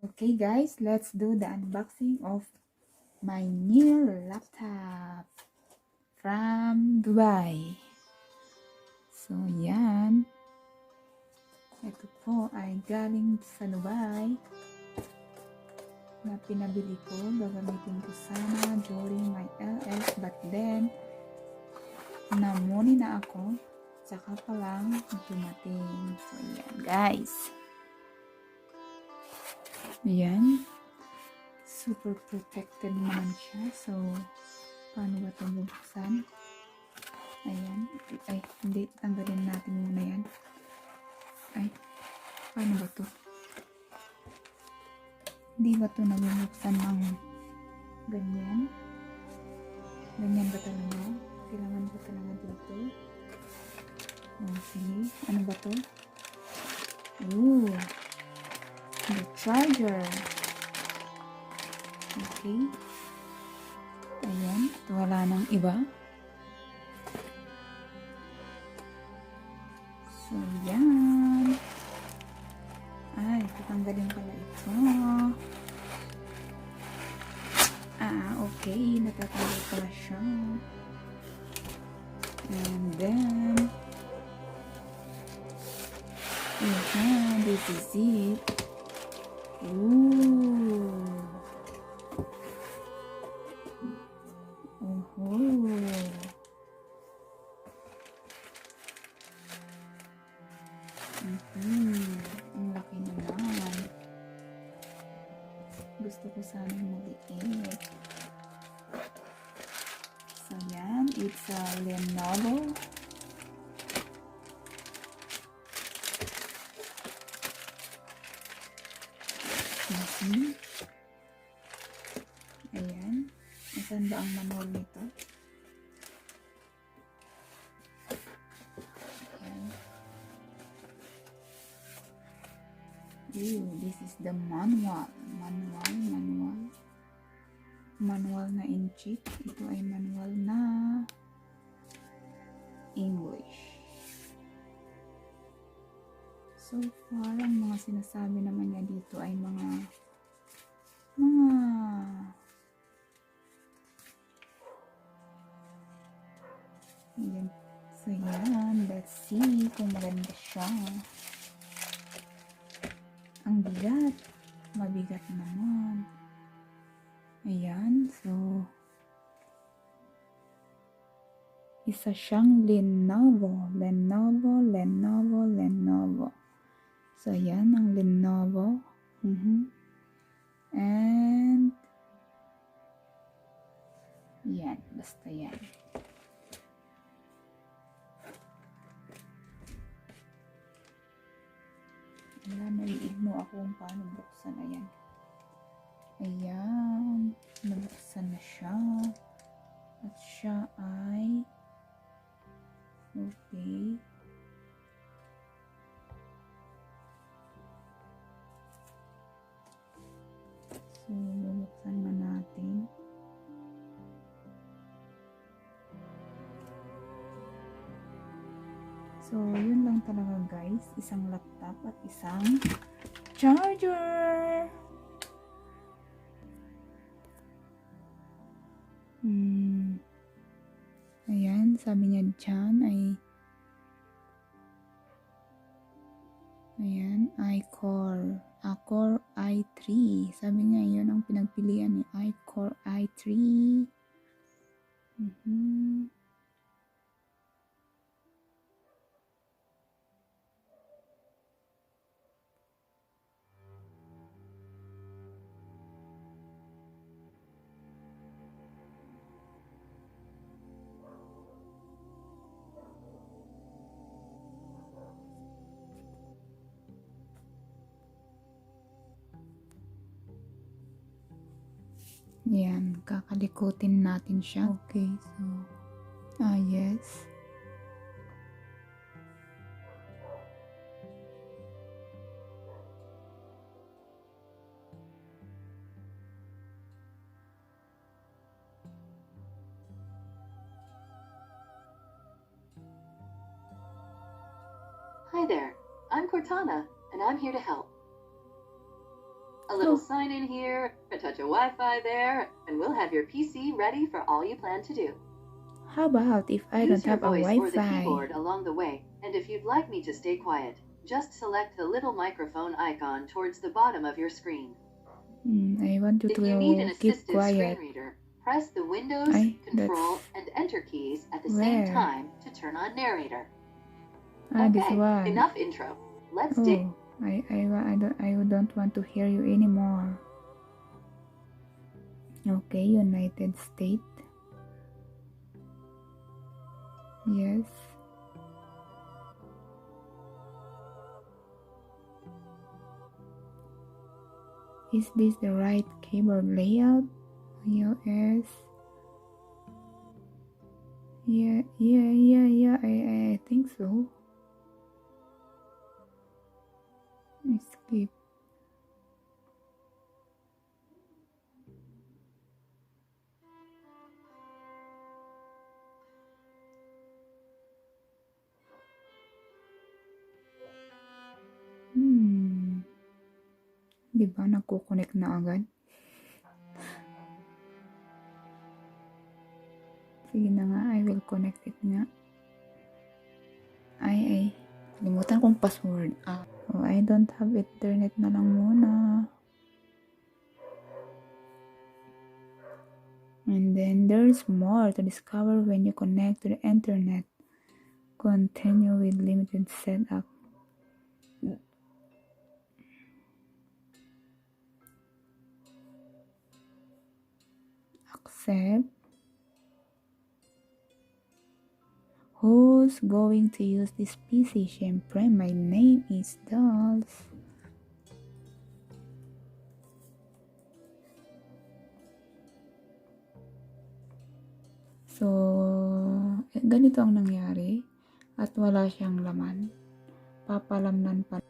Okay guys, let's do the unboxing of my new laptop from Dubai. So yan, ito po ay galing sa Dubai na pinabili ko. Gagamitin ko sana during my LS, but then namuni na ako, saka pa lang dumating. So yan guys, yan, super protected naman siya. So paano ba ito bubuksan? Ayan. Ay, hindi. Tanggalin natin muna yan. Ay, paano ba ito? Hindi ba ito nabubuksan ng ganyan? Ganyan ba talaga? Kailangan ba talaga dito? Okay. Ano ba ito? Ooh. The charger. Okay. Ayan. Wala nang iba. So, yan. Ay, tatanggalin pala ito. Okay. Natatanggal pala siya. And then, this is it. Ooh. Ang laki naman. Gusto ko sana maliit. So yan, it's a Lenovo. Ayan. Nasaan ba ang manual nito? This is the manual. Manual na in cheap. Ito ay manual na English. So far, ang mga sinasabi naman niya dito ay mga ayan. So yan, let's see kung maganda siya. Ang bigat. Mabigat naman. Ayan. So, isa siyang Lenovo. So, ayan ang Lenovo. And, yan. Basta yan. Wala, naiigno ako kung paano buksan. Ayan. Ayan. Nabuksan na siya. At siya ay okay. So, bubuksan na natin. So, yun lang talaga guys. Isang laptop at isang charger. Ayan, sabi niya dyan ay ayan, iCore. Core i3. Sabi niya yun ang pinagpilian ni iCore i3. Yan, kakalikutin natin siya. Okay, so, yes. Hi there, I'm Cortana, and I'm here to help. A little sign in here, a touch of Wi-Fi there, and we'll have your PC ready for all you plan to do. How about if I don't Use your have a voice or the Wi-Fi? keyboard along the way, and if you'd like me to stay quiet, just select the little microphone icon towards the bottom of your screen. I want you If you need an to keep assistive screen quiet. reader, press the Windows, Control, and Enter keys at the same time to turn on narrator. This Okay, one. enough intro. Let's dig. I don't want to hear you anymore. Okay, United States. Yes. Is this the right keyboard layout? US. Yeah, I think so. Skip. Di ba nagko-connect na agad? Sige na nga, I will connect it nga. Limutan kong password. I don't have internet na lang muna. And then there's more to discover when you connect to the internet. Continue with limited setup. Accept. Who's going to use this PC? Syempre, my name is Dolls. So, ganito ang nangyari at wala siyang laman. Papalamnan pa.